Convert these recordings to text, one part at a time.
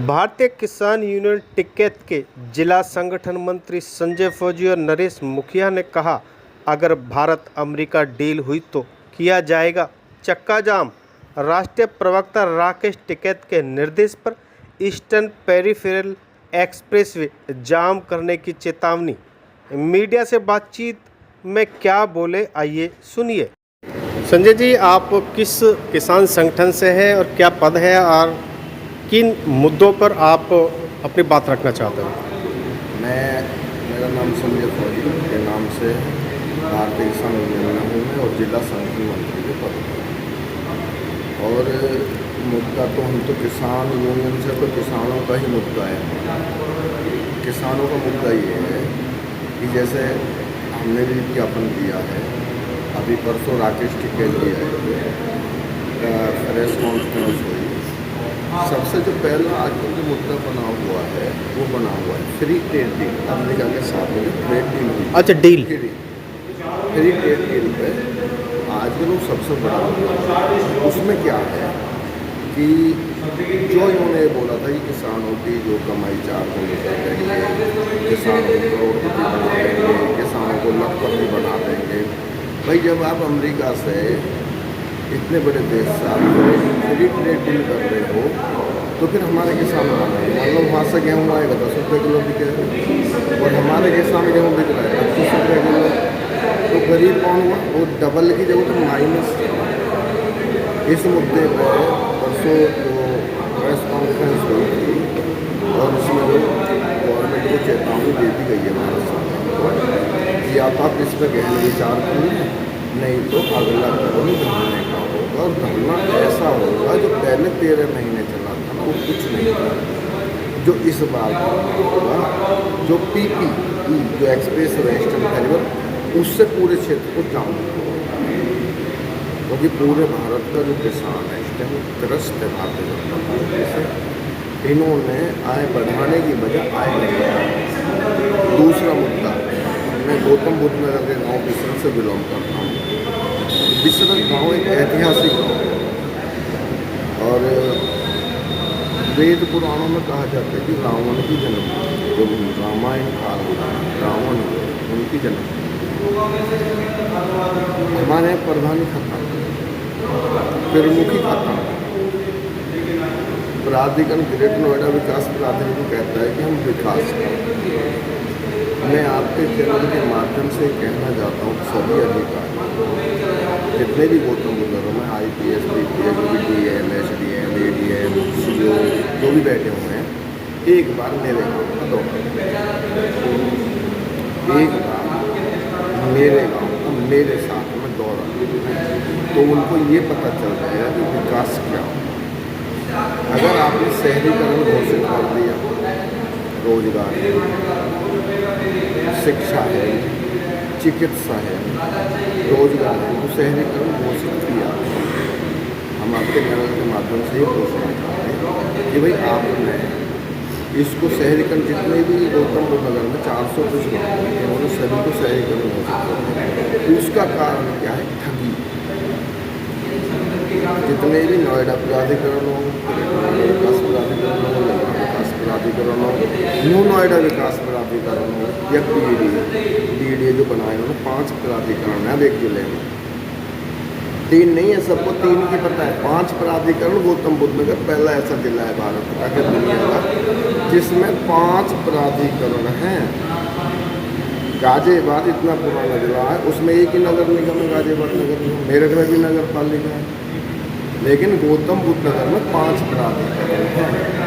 भारतीय किसान यूनियन टिक्केत के जिला संगठन मंत्री संजय फौजी और नरेश मुखिया ने कहा, अगर भारत अमेरिका डील हुई तो किया जाएगा चक्का जाम। राष्ट्रीय प्रवक्ता राकेश टिकैत के निर्देश पर ईस्टर्न पेरिफेरल एक्सप्रेसवे जाम करने की चेतावनी। मीडिया से बातचीत में क्या बोले, आइए सुनिए। संजय जी, आप किस किसान संगठन से हैं और क्या पद है और किन मुद्दों पर आप अपनी बात रखना चाहते हैं? मेरा नाम संजय फौजी के नाम से भारतीय किसान यूनियन में हूँ मैं और जिला संगठन मंत्री के पद पर। और मुद्दा तो हम तो किसान यूनियन से तो किसानों का ही मुद्दा है। किसानों का मुद्दा ये है कि जैसे हमने भी ज्ञापन दिया है, अभी परसों राकेश टिकैत जी आए, प्रेस कॉन्फ्रेंस हुई। सबसे जो पहला आजकल जो मुद्दा बना हुआ है वो बना हुआ है फ्री ट्रेड डील। अमेरिका के साथ में ट्रेड डील हुई। अच्छा, डील फ्री ट्रेड डील पे आजकल वो सबसे बड़ा मुद्दा है। उसमें क्या है कि जो इन्होंने बोला था कि किसानों की जो कमाई 4 गुनी कर देंगे, किसानों को करोड़पति बना देंगे, किसानों को लखपति बना देंगे। भाई, जब आप अमेरिका से इतने बड़े देश से आप फ्री ट्रेड डील कर रहे हो तो फिर हमारे किसान मान लो वहाँ से गेहूँ आएगा 10 रुपये किलो बिकेगा और हमारे किसान गेहूँ बिक रहा है 25 रुपये किलो, तो गरीब कौन हुआ? वो डबल की जगह तो माइनस। इस मुद्दे पर परसों जो प्रेस कॉन्फ्रेंस हुई थी और इसमें जो गवर्नमेंट को चेतावनी दे दी गई है भारत सरकार को कि आप इस पर गहन विचार करें, नहीं तो अगला कदम धरने का होगा। और धरना ऐसा होगा जो पहले 13 महीने चला था ना, वो कुछ नहीं था। जो इस बार होगा, जो PPE जो एक्सप्रेस वेस्टर्न कॉरिडोर, उससे पूरे क्षेत्र को जाम होगा। क्योंकि पूरे भारत का जो किसान है इस टाइम त्रस्त है भारतीय जनता पार्टी से। इन्होंने आय बढ़ाने की बजाय आय बढ़ाई। दूसरा मुद्दा, मैं गौतम बुद्ध नगर के गाँव बिसरन से बिलोंग करता हूँ। बिसरन गाँव एक ऐतिहासिक गाँव है और वेद पुराणों में कहा जाता है कि रावण की जन्म, जो रामायण काल रावण उनकी जन्म। हमारे यहाँ प्रधानी खत्म, फिरमुखी खत्म। प्राधिकरण ग्रेटर नोएडा विकास प्राधिकरण कहता है कि हम विकास करें। मैं आपके चैनल के माध्यम से कहना चाहता हूँ सभी अधिकारी जितने भी गौतम बुद्ध नगर में IPS, BPS, BDM, SDM, ADM, CO जो भी बैठे हुए हैं, एक बार मेरे गाँव का दौरा, एक बार मेरे गाँव का मेरे साथ में दौरा, तो उनको ये पता चल जाएगा कि विकास क्या हो। अगर आपने शहरीकरण घोषित कर दिया, रोजगार है, शिक्षा है, चिकित्सा है, रोजगार है, तो शहरीकरण घोषित किया। हम आपके चैनल के माध्यम से ये घोषणा चाहते हैं कि भाई आपने इसको शहरीकरण, जितने भी गौतम बुद्ध नगर में 400 कुछ गाँव हैं, उन्होंने सभी को शहरीकरण घोषित कर दिया। उसका कारण क्या है? ठगी। जितने भी नोएडा प्राधिकरण हो, विकास प्राधिकरण हो, विकास प्राधिकरण हो, न्यू नोएडा विकास प्राधिकरण हो या DDA जो बनाए उन्होंने 5 प्राधिकरण है एक जिले में। 3 नहीं है, सबको 3 की पता है। 5 प्राधिकरण गौतम बुद्ध नगर पहला ऐसा जिला है भारत का कि दुनिया का जिसमें 5 प्राधिकरण हैं। गाजियाबाद इतना पुराना जिला है, उसमें एक ही नगर निगम है, गाजियाबाद नगर निगम। मेरठ में भी नगर पालिका है, लेकिन गौतम बुद्ध नगर में 5 प्राधिकरण हैं।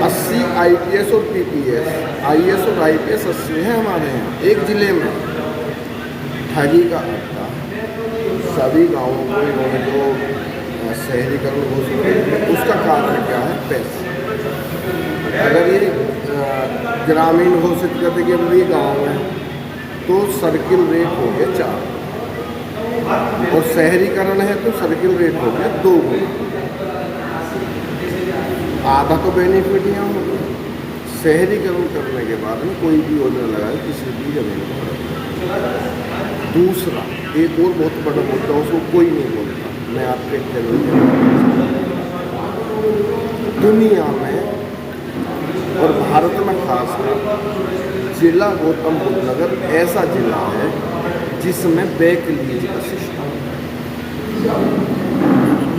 80 IPS और PPS, IS और IPS 80 हैं हमारे यहाँ एक ज़िले में। ठगी का अड्डा। सभी गाँवों को इन्होंने जो शहरीकरण घोषित किया, उसका कारण क्या है? पैसे। अगर ये ग्रामीण घोषित करते कि अभी गाँव में, तो सर्किल रेट हो गया 4 और शहरीकरण है तो सर्किल रेट हो गया 2 गुना। आधा तो बेनिफिट यहाँ हो गया। शहरीकरण करने के बाद में कोई भी योजना लगाए किसी भी जमीन पर। दूसरा एक और बहुत बड़ा मुद्दा, उसको कोई नहीं बोलता। मैं आपके चैनल दुनिया में और भारत में खासकर जिला गौतम बुद्ध नगर ऐसा जिला है जिसमें बैक लीज का सिस्टम है।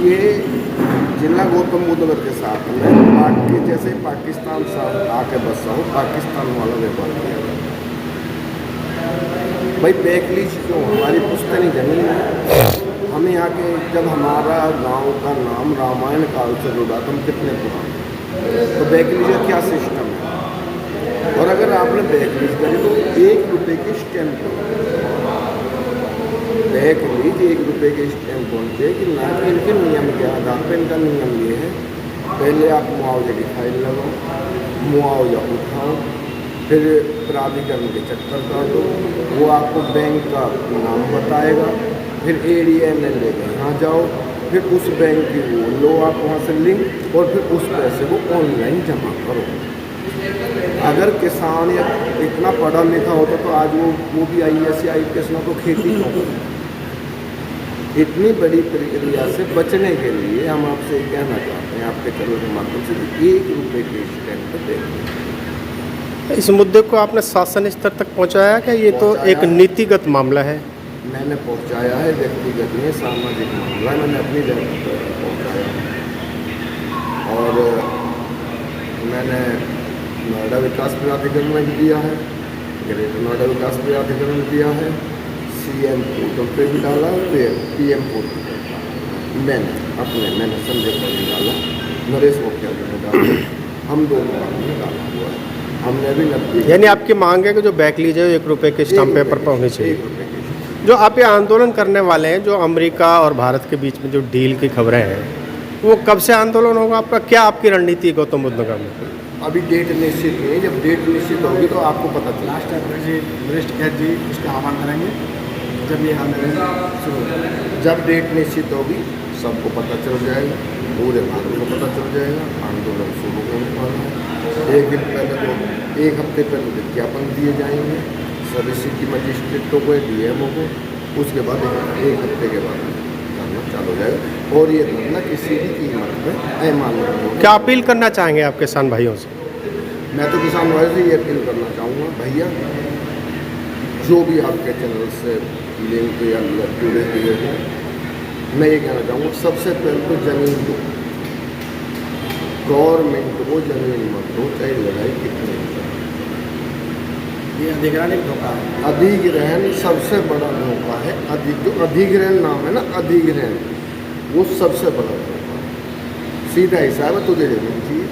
ये जिला गौतम बुद्ध नगर के साथ में जैसे पाकिस्तान साथ आके बसा हो, पाकिस्तान वाला व्यापार किया जाता है। भाई बैक लीज क्यों? हमारी पुश्तैनी जमीन है। हमें यहाँ के जब हमारा गांव का नाम रामायण काल से जुड़ा तो हम कितने पुराने, तो बैक लीज का क्या सिस्टम है? और अगर आपने बैक लीज करी तो 1 रुपये की स्टैंप, बैक लीज 1 रुपये के स्टैंप बोलते हैं कि ना कि इनके नियम के आधार पर इनका नियम ये है, पहले आप मुआवजे की फाइल लगाओ, मुआवजा उठाओ, फिर प्राधिकरण के चक्कर काटो, वो आपको बैंक का नाम बताएगा, फिर एरिया में लेकर यहाँ जाओ, फिर उस बैंक की वो लो आप वहाँ से लिंक, और फिर उस पैसे को ऑनलाइन जमा करो। अगर किसान या इतना पढ़ा लिखा होता तो आज वो भी IAS या IPS ना तो खेती क्यों करे? इतनी बड़ी प्रक्रिया से बचने के लिए हम आपसे कहना चाहते हैं आपके चैनल के माध्यम से कि 1 रुपये के स्टैंप पर देखें। इस मुद्दे को आपने शासन स्तर तक पहुंचाया क्या? ये तो एक नीतिगत मामला है। मैंने पहुंचाया है, व्यक्तिगत नहीं, सामाजिक मामला मैंने अपनी जगह पर पहुंचाया। और मैंने नोएडा विकास प्राधिकरण में भी दिया है, ग्रेटर नोएडा विकास प्राधिकरण में दिया है, CM पोर्टल पे भी डाला, फिर PM पोर्टल पर मैंने संजय पर भी डाला, नरेश मुखिया जी ने डाला, हम दोनों ने डाला हुआ है। हमने भी 90, यानी आपकी मांग है कि जो बैक लीज है 1 रुपये के स्टाम्प पेपर पर होनी चाहिए। 1 रुपये की। जो आप ये आंदोलन करने वाले हैं, जो अमेरिका और भारत के बीच में जो डील की खबरें हैं, वो कब से आंदोलन होगा आपका? क्या आपकी रणनीति है गौतम बुद्ध नगर में? अभी डेट निश्चित नहीं है, जब डेट निश्चित होगी तो आपको पता चला। लास्ट अप्रैल जी वरिष्ठ कैद जी उसका आह्वान करेंगे जब ये आंदोलन शुरू होगा। जब डेट निश्चित होगी सबको पता चल जाएगा, पूरे भारत को पता चल जाएगा, आंदोलन शुरू होने वाला है। 1 दिन पहले तो 1 हफ्ते पहले विज्ञापन दिए जाएंगे सभी सिटी मजिस्ट्रेटों को, DMO को, उसके बाद 1 हफ्ते के बाद धरना चालू हो जाएगा। और ये धरना किसी भी कीमत पर अमान्य होगा। क्या अपील करना चाहेंगे आप किसान भाइयों से? मैं तो किसान भाइयों से ये अपील करना चाहूँगा, भैया जो भी आपके चैनल से लिंक या जुड़े हुए हैं, मैं ये कहना चाहूँगा सबसे पहले तो ज़मीन दो, गवर्नमेंट को ज़मीन मत दो, चाहे लड़ाई कितनी हो। ये अधिग्रहण एक धोखा है। अधिग्रहण सबसे बड़ा धोखा है। जो अधिग्रहण नाम है ना, अधिग्रहण, वो सबसे बड़ा धोखा है। सीधा हिसाब है, तुझे ज़मीन चाहिए,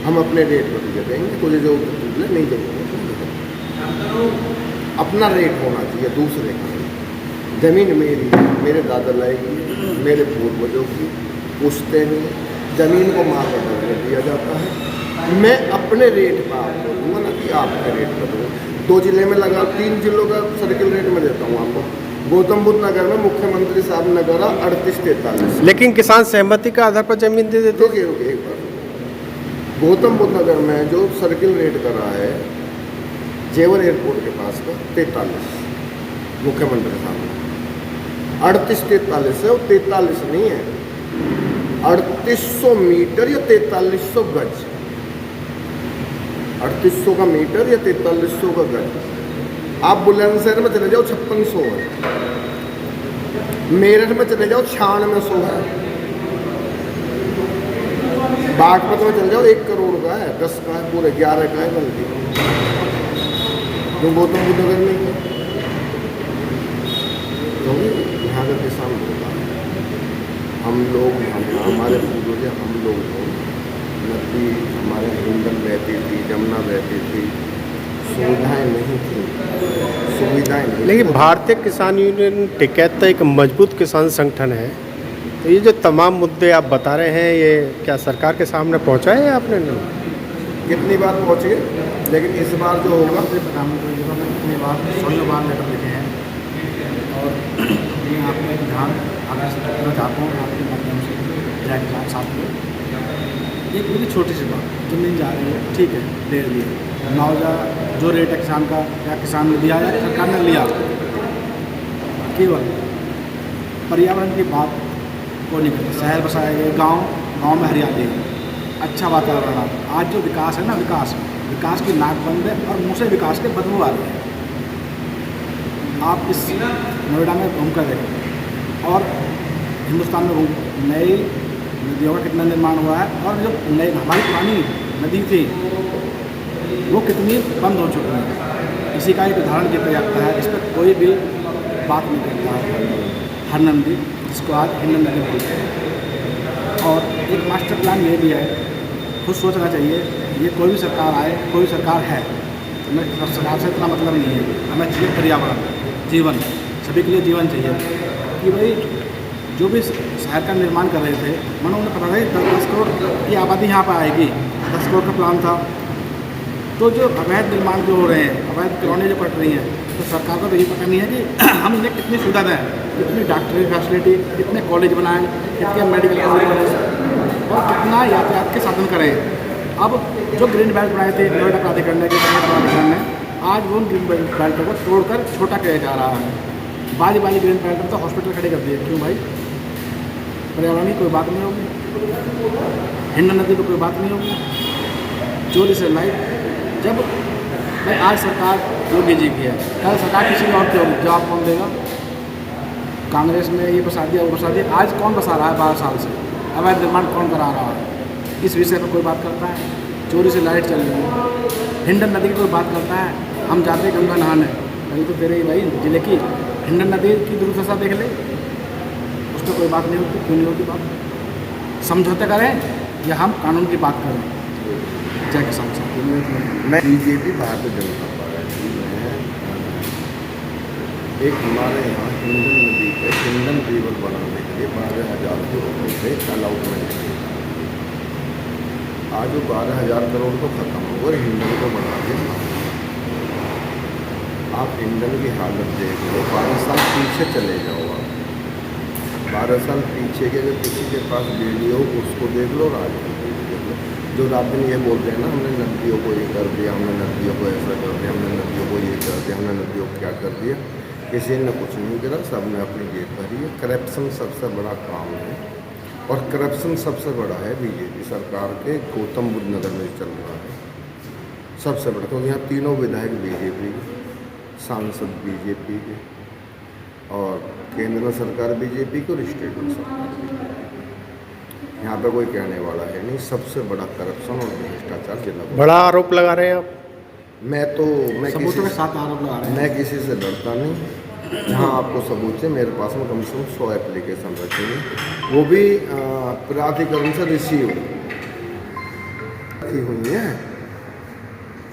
हम अपने रेट पर तुझे देंगे, तुझे जो तुझे नहीं देंगे। अपना रेट होना चाहिए, दूसरे का। ज़मीन मेरी, मेरे दादा लाएगी, मेरे पूर्वजों की, पूछते नहीं। ज़मीन को मार बदल में दिया जाता है। मैं अपने रेट पर आपको दूँगा, ना कि आपके रेट पर दूँगा। 2 जिले में लगा, 3 जिलों का सर्किल रेट में देता हूँ आपको। गौतम बुद्ध नगर में मुख्यमंत्री साहब ने करा 38-43। लेकिन किसान सहमति के आधार पर जमीन दे देते। रुकिए एक बार, गौतम बुद्ध नगर में जो सर्किल रेट करा है जेवर एयरपोर्ट के पास का 43, मुख्यमंत्री साहब ने 38-43 है, वो 43 नहीं है, 3800 मीटर या 4300 गज, 3800 का मीटर या 4300 का गज। आप बुलंदशहर में चले जाओ 5600 है, मेरठ में चले जाओ 9600 है, बागपत में चले जाओ 1 करोड़ का है, 10 का है, पूरे 11 का है बल्कि। क्यों गौतम बुद्ध नगर नहीं है? क्योंकि यहाँ का किसान होता है। हम लोग, हमारे पूर्वज, हम लोग नदी, हमारे हिंदन बहती थी, जमुना बहती थी, सुविधाएं नहीं थी, सुविधाएं नहीं। लेकिन भारतीय किसान यूनियन टिकैत तो एक मजबूत किसान संगठन है, तो ये जो तमाम मुद्दे आप बता रहे हैं, ये क्या सरकार के सामने पहुंचाए हैं आपने? कितनी बार पहुँचे, लेकिन इस बार जो होगा, प्रधानमंत्री जी को मैं कितनी बार 16 बार लेटर लिखे हैं। और मैं आपको एक ध्यान आकर्षित करना चाहता हूँ आपके माध्यम से मेरा किसान साथियों। एक बड़ी छोटी सी बात, जमीन जा रही है, ठीक है, ले लिए, मुआवजा जो रेट है किसान का, या किसान ने दिया या सरकार ने लिया, केवल पर्यावरण की बात को नहीं करते। शहर बसाए गए, गाँव में हरियाली है, अच्छा वातावरण है। आज जो विकास है ना, विकास की नाक बंद है और मुँह से विकास के बदबू आ रहे हैं। आप इस नोएडा में घूम कर देखें और हिंदुस्तान में नई नदियों का कितना निर्माण हुआ है, और जो नई हमारी पुरानी नदी थी वो कितनी बंद हो चुकी है। इसी का एक उदाहरण दिया जाता है, इस पर कोई भी बात नहीं करता है। हर नदी जिसको आज हिंडन नदी बोलते हैं। और एक मास्टर प्लान ये भी है, खुद सोचना चाहिए। ये कोई भी सरकार आए, कोई भी सरकार है, हमें सरकार से इतना मतलब नहीं है। हमें चाहिए पर्यावरण, जीवन, सभी के लिए जीवन चाहिए। कि भाई जो भी शहर का निर्माण कर रहे थे, मानो उन्हें पता था 10 करोड़ की आबादी यहाँ पर आएगी, 10 करोड़ का प्लान था। तो जो अवैध निर्माण जो हो रहे हैं, अवैध कॉलोनी जो पट रही हैं, तो सरकार को तो ये पता नहीं है कि हम इन्हें कितनी सुविधा दें, कितनी डॉक्टरी फैसिलिटी, कितने कॉलेज बनाएं, कितने मेडिकल कॉलेज बनाएं और कितना यातायात के साधन करें। अब जो ग्रीन बेल्ट बनाए थे नोएडा प्राधिकरण ने, आज वो ग्रीन बेल्टों को तोड़कर छोटा किया जा रहा है। बाजी ग्रीन बेल्ट में तो हॉस्पिटल खड़े कर दिए। क्यों भाई? पर्यावरण की कोई बात नहीं होगी, हिंडन नदी पर कोई बात नहीं होगी। चोरी से लाइट, जब भाई आज सरकार योगी जी की है, कल सरकार किसी और की होगी, जवाब कौन देगा? कांग्रेस में ये बसा दिया, वो बसा दिया। आज कौन बसा रहा है 12 साल से? अवैध निर्माण कौन करा रहा है? इस विषय पर कोई बात करता है? चोरी से लाइट चल रही है। हिंडन नदी की कोई बात करता है? हम जाते हैं गंगा नहाने, कहीं तो तेरे भाई जिले की हिंडन नदी की दुर्दशा देख ले, उस पर कोई बात नहीं होती। क्यों नहीं होती बात? समझौते करें या हम कानून की बात करें? जय किसान साहब। मैं बीजेपी भारतीय जनता पार्टी में एक हमारे यहाँ हिंडन नदी पे हिंडन रिवर बनाने के लिए 12,000 करोड़ रुपये अलॉटमेंट किए। आज वो 12,000 करोड़ तो खत्म हो गए, हिंडन को बना दिया। आप हिंडन की हालत देख लो, 12 साल पीछे चले जाओ। आप 12 साल पीछे के अगर किसी के पास वीडियो उसको देख लो, राजनीति देख लो। जो रात दिन ये बोलते हैं ना, हमने नदियों को ये कर दिया, हमने नदियों को ऐसा कर दिया, हमने नदियों को ये कर दिया, हमने नदियों को क्या कर दिया। किसी ने कुछ नहीं करा, सब ने अपनी जेब भरी है। करप्शन सबसे बड़ा काम है, और करप्शन सबसे बड़ा है बीजेपी सरकार के गौतम बुद्ध नगर में चल रहा है सबसे बड़ा। तो यहाँ तीनों विधायक बीजेपी के, सांसद बीजेपी के, और केंद्र सरकार बीजेपी को, और स्टेट में सरकार बीजेपी। यहाँ पे कोई कहने वाला है नहीं। सबसे बड़ा करप्शन और भ्रष्टाचार जिला। बड़ा आरोप लगा रहे हैं आप। मैं सबूतों के साथ आरोप लगा रहे हैं। मैं किसी से डरता नहीं। जहाँ आपको सबूत है, मेरे पास में कम से कम 100 एप्लीकेशन रखे हैं, वो भी प्राधिकरण से रिसीव हुई है।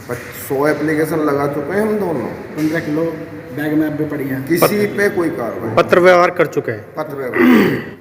100 एप्लीकेशन लगा चुके हैं हम दोनों। 15 किलो बैग में अब भी पड़ी हैं। किसी पे कोई कार्रवाई, पत्र व्यवहार कर चुके हैं। पत्र व्यवहार